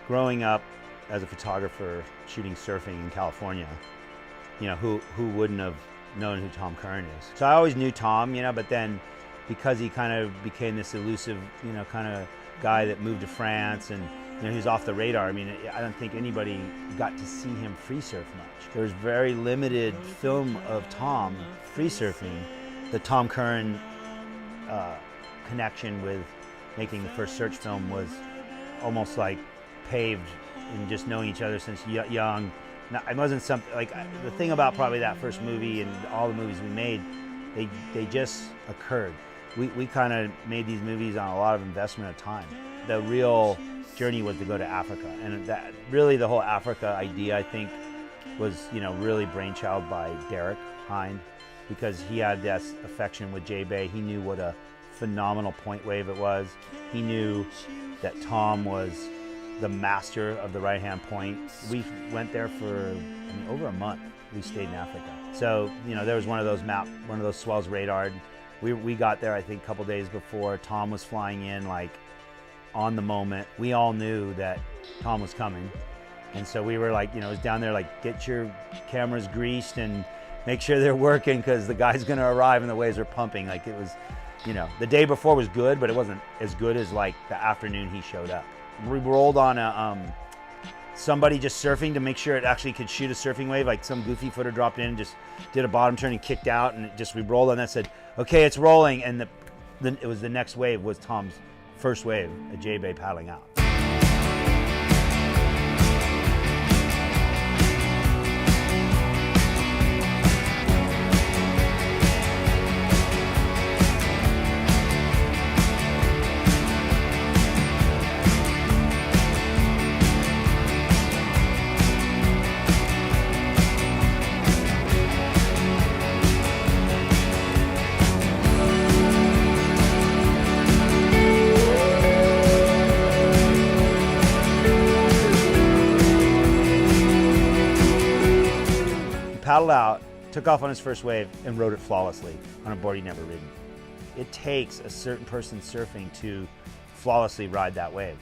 growing up as a photographer shooting surfing in California, you know, who wouldn't have known who Tom Curren is? So I always knew Tom, you know, but then because he kind of became this elusive, you know, kind of guy that moved to France and, you know, he was off the radar. I mean, I don't think anybody got to see him free surf much. There was very limited film of Tom free surfing. The Tom Curren connection with making the first search film was almost like paved in just knowing each other since young. It wasn't something like the thing about probably that first movie and all the movies we made, they just occurred. We kind of made these movies on a lot of investment of time. The real journey was to go to Africa, and that really the whole Africa idea, I think, was, you know, really brainchild by Derek Hind, because he had this affection with JBay. He knew what a phenomenal point wave it was. He knew that Tom was the master of the right-hand point. We went there for, I mean, over a month. We stayed in Africa. So, you know, there was one of those swells radared. We got there, I think, a couple days before. Tom was flying in, like, on the moment. We all knew that Tom was coming. And so we were like, you know, it was down there, like, get your cameras greased and make sure they're working because the guy's gonna arrive and the waves are pumping. Like, it was, you know, the day before was good, but it wasn't as good as, like, the afternoon he showed up. We rolled on a, somebody just surfing to make sure it actually could shoot a surfing wave. Like, some goofy footer dropped in and just did a bottom turn and kicked out, and we rolled on that, said, okay, it's rolling. And it was the next wave was Tom's first wave, a JBay paddling out. Paddled out, took off on his first wave, and rode it flawlessly on a board he'd never ridden. It takes a certain person surfing to flawlessly ride that wave.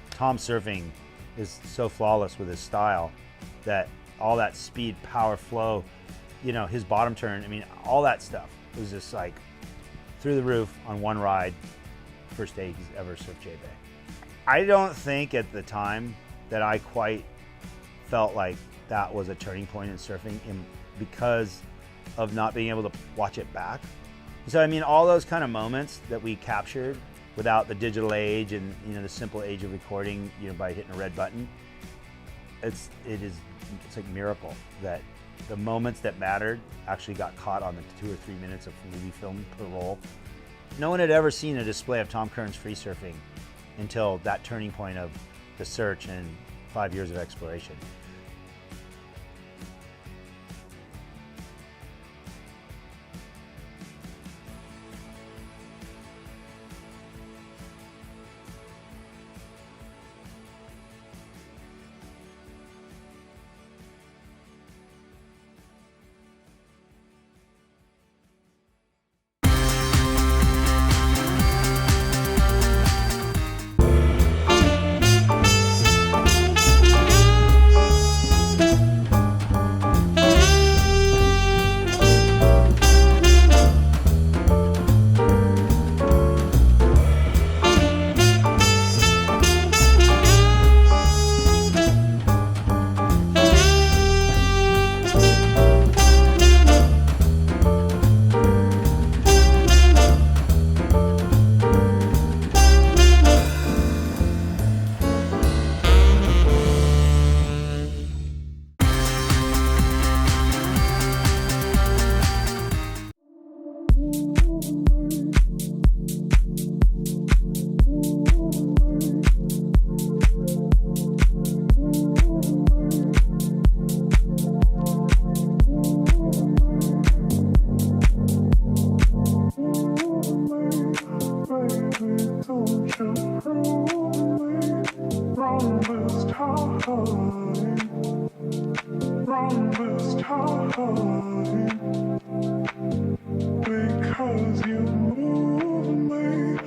Tom's surfing is so flawless with his style that all that speed, power, flow, you know, his bottom turn, I mean, all that stuff was just like through the roof on one ride, first day he's ever surfed JBay. I don't think at the time that I quite felt like that was a turning point in surfing because of not being able to watch it back. So I mean, all those kind of moments that we captured without the digital age and, you know, the simple age of recording, you know, by hitting a red button, it's like a miracle that the moments that mattered actually got caught on the 2 or 3 minutes of movie film per roll. No one had ever seen a display of Tom Curren's free surfing until that turning point of the search and 5 years of exploration. Because you move me,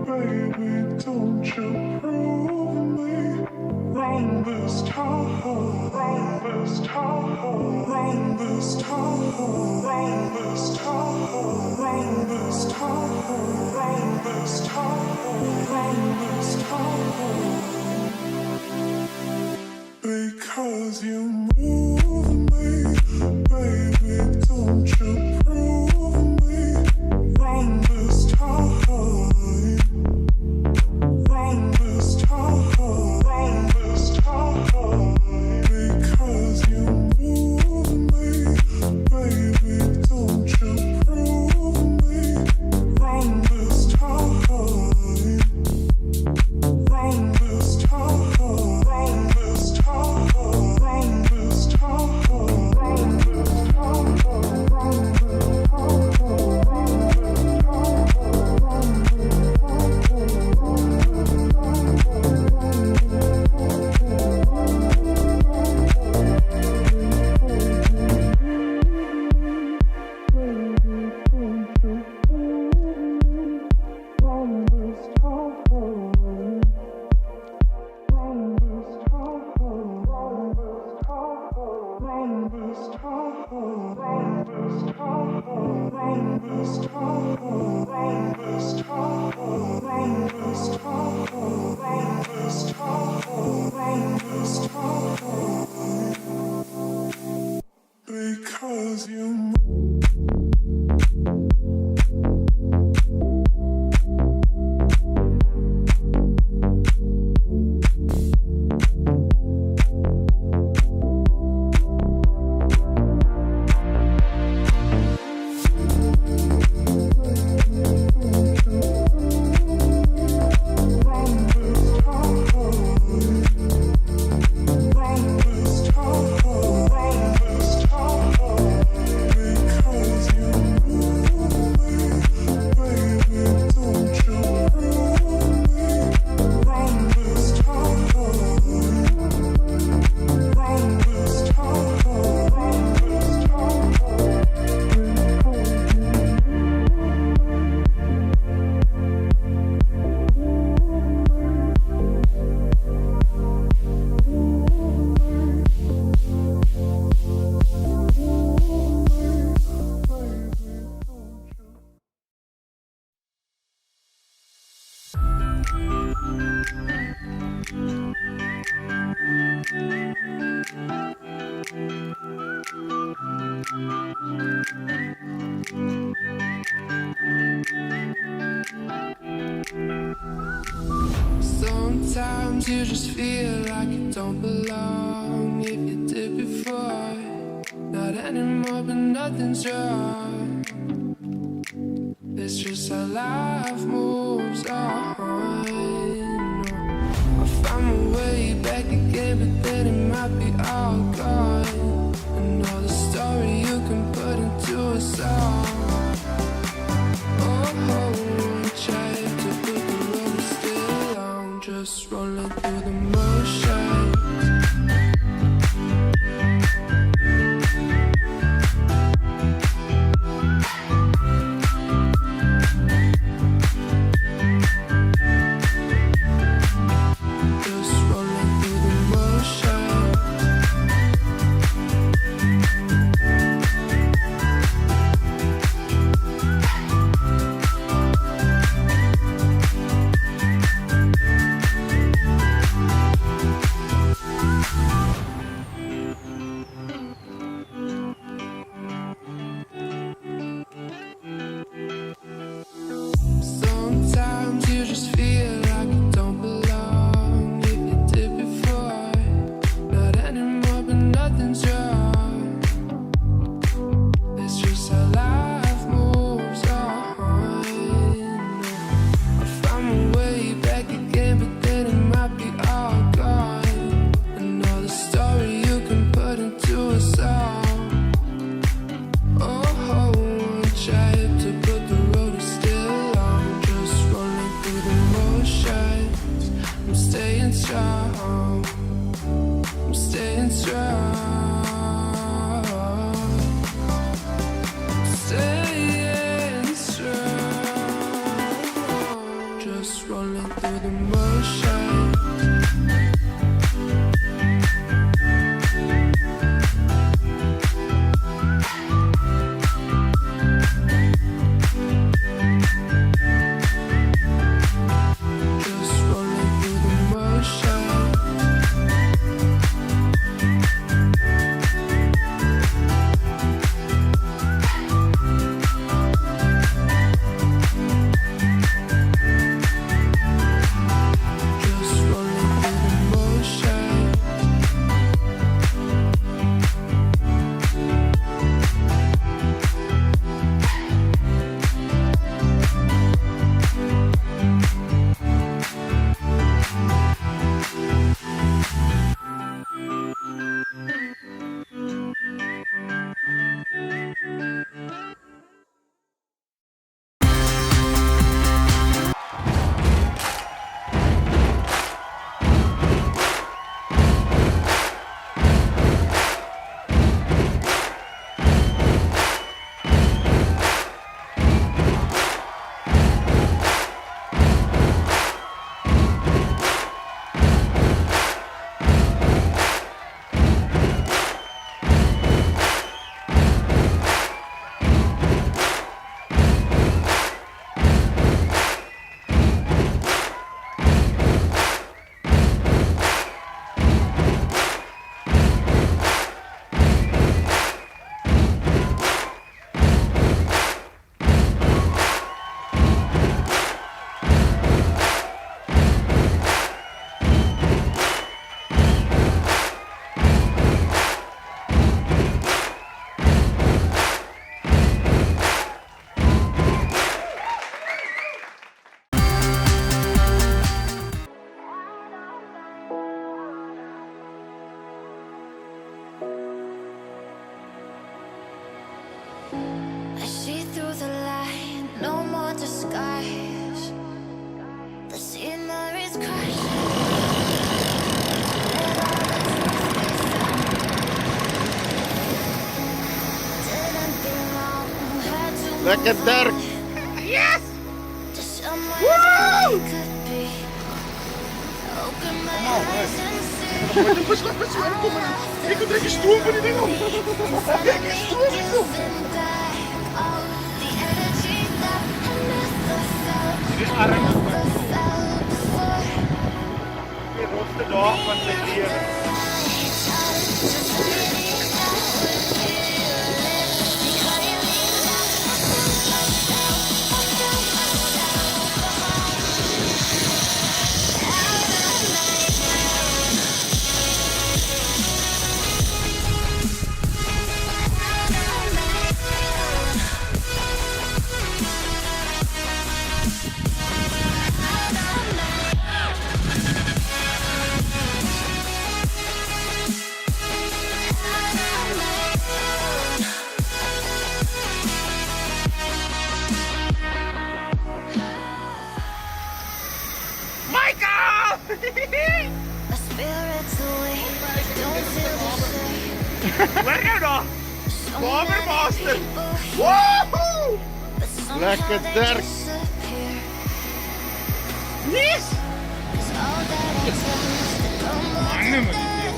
baby, don't you prove me wrong Because you move me, baby, don't you prove me wrong this time, wrong this time, wrong this time. Because you move me, baby, don't you prove me wrong this time, wrong this time, wrong this time. Because you sometimes you just feel like you don't belong. If you did before, not anymore, but nothing's wrong. It's just how life moves on. I found my way back again, but then it might be all gone. I know the story you can put into a song. Just rolling through the motions. Lekker Dirk! Yes! Woo! Pas laat met zo aankomen. Ik moet even stoom van die ding op. Kijk eens stoom is op. Dit is arm. Die rotste dag van zijn leven. Waar nou dan? Bombermaster! Woehoe! Lekker Dirk! Yes! Mannen met die deel.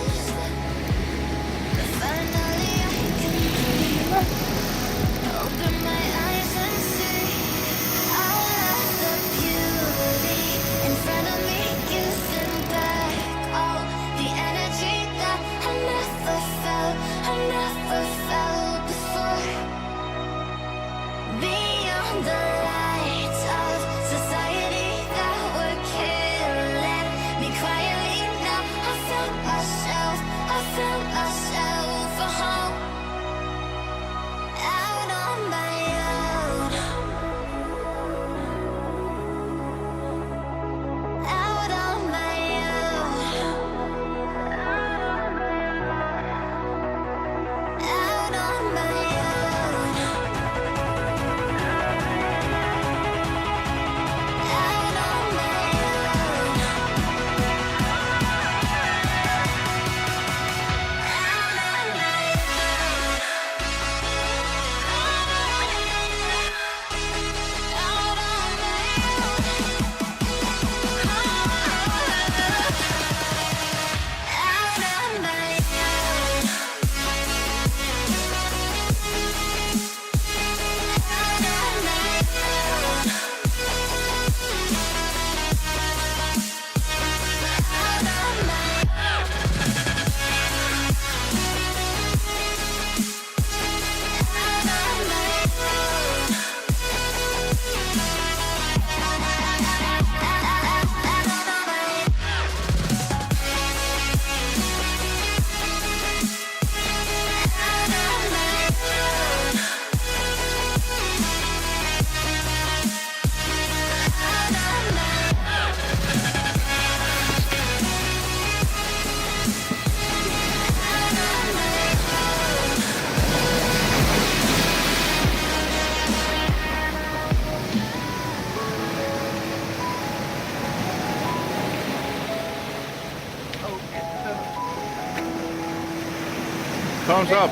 Thumbs up!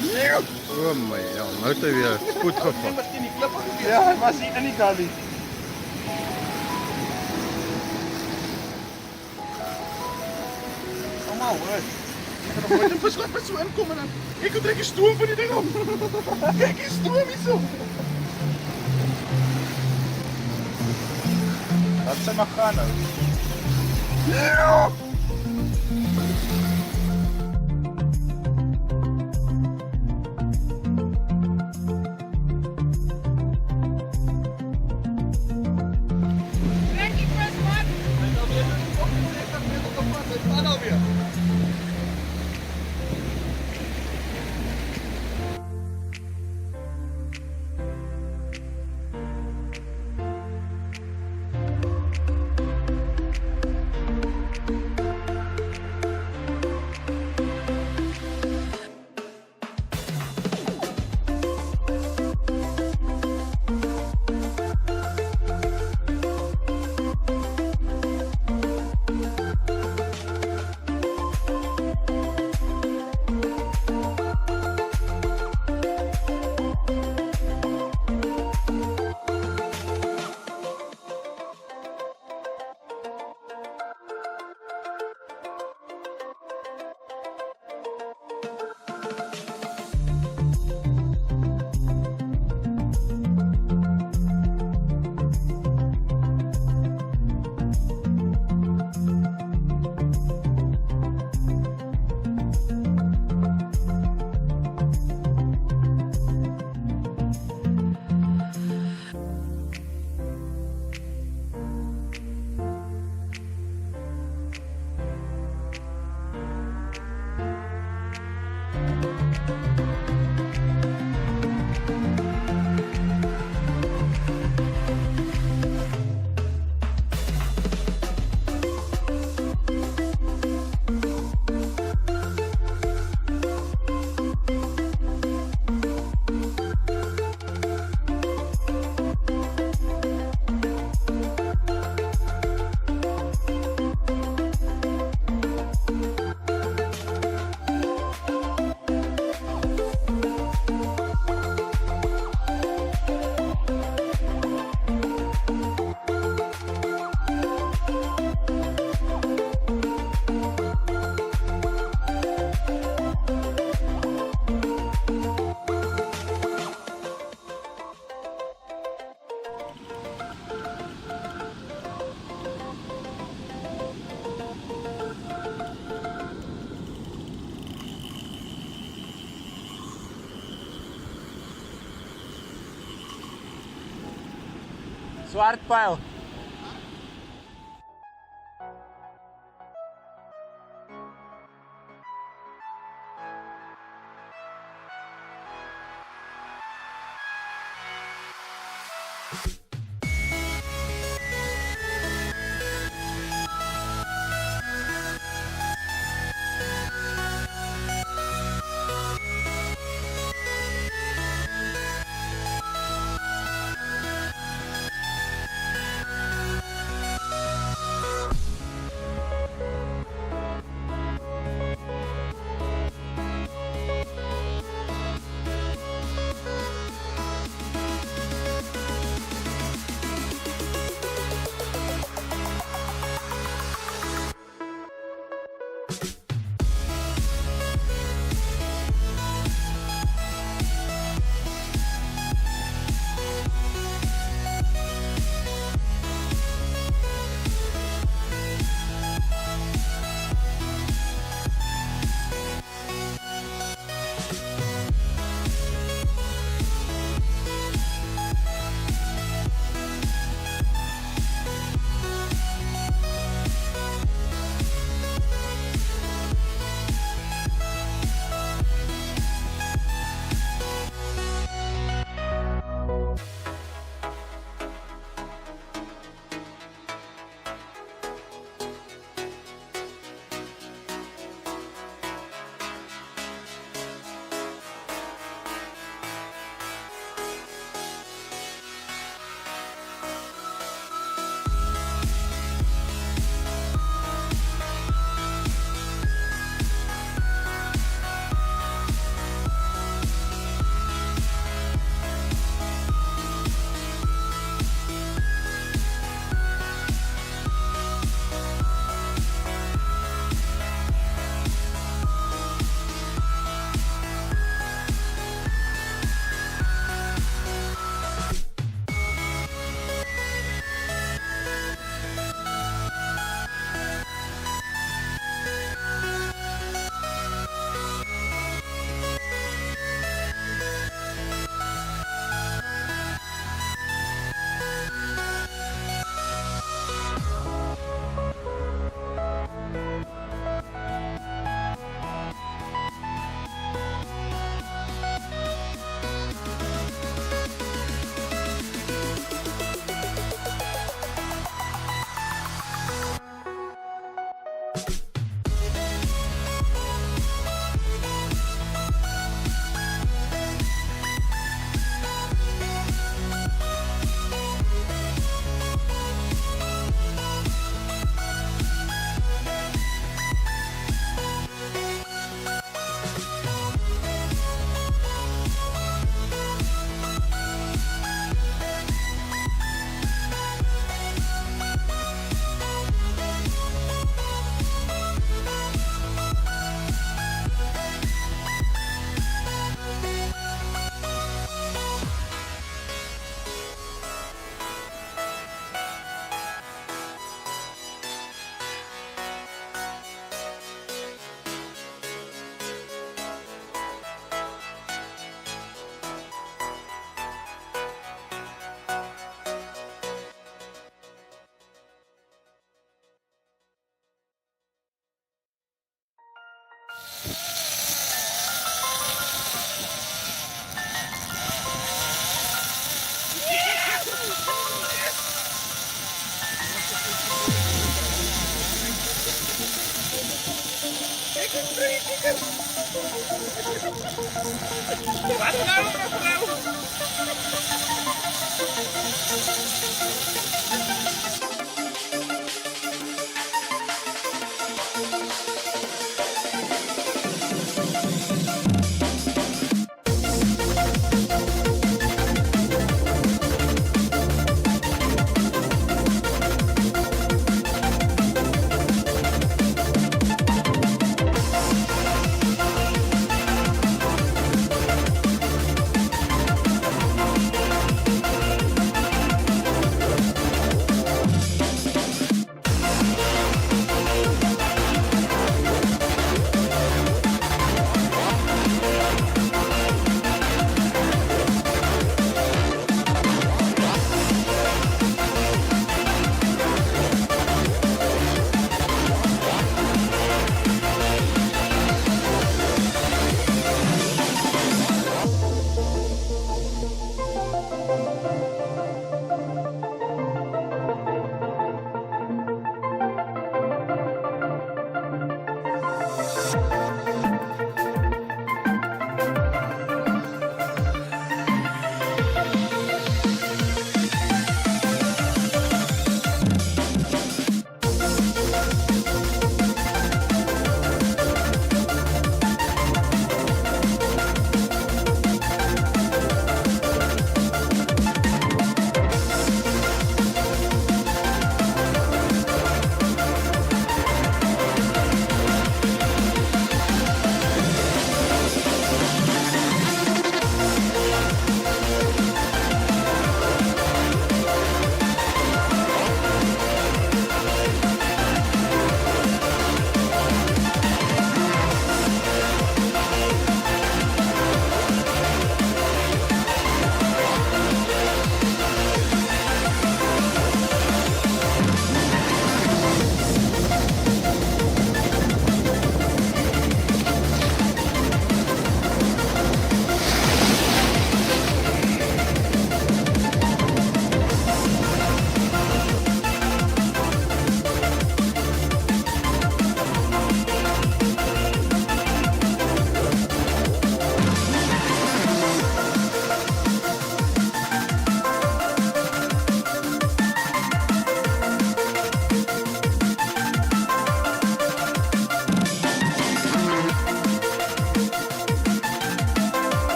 Nee! Oh my hell, nou het hy weer spoed gevat. Ja, hij was hier in die galley. Kom maar hoor. Ik ga nog nooit een verslag met zo inkomen dan. Ik moet direct een stoom van die ding op. Kijk, een stoom is zo. Laat ze maar gaan nou. Ja! Zwartpijl.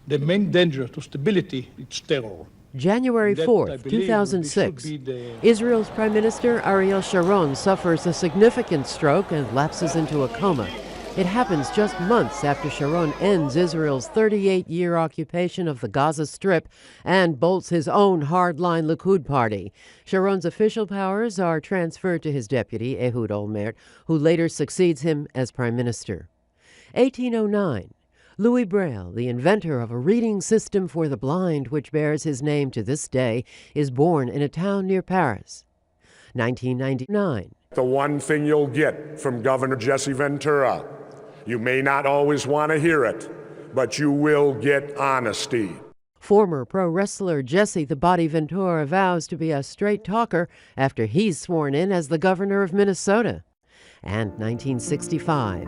The main danger to stability is terror. January That, I 4th, believe, 2006, this should be the- Israel's Prime Minister Ariel Sharon suffers a significant stroke and lapses into a coma. It happens just months after Sharon ends Israel's 38-year occupation of the Gaza Strip and bolts his own hardline Likud party. Sharon's official powers are transferred to his deputy, Ehud Olmert, who later succeeds him as Prime Minister. 1809. Louis Braille, the inventor of a reading system for the blind which bears his name to this day, is born in a town near Paris. 1999. The one thing you'll get from Governor Jesse Ventura, you may not always want to hear it, but you will get honesty. Former pro wrestler Jesse the Body Ventura vows to be a straight talker after he's sworn in as the governor of Minnesota. And 1965.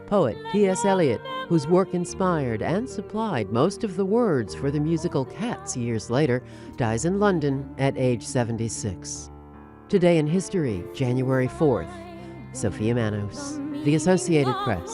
Poet T.S. Eliot, whose work inspired and supplied most of the words for the musical Cats years later, dies in London at age 76. Today in History, January 4th. Sophia Manos, The Associated Press.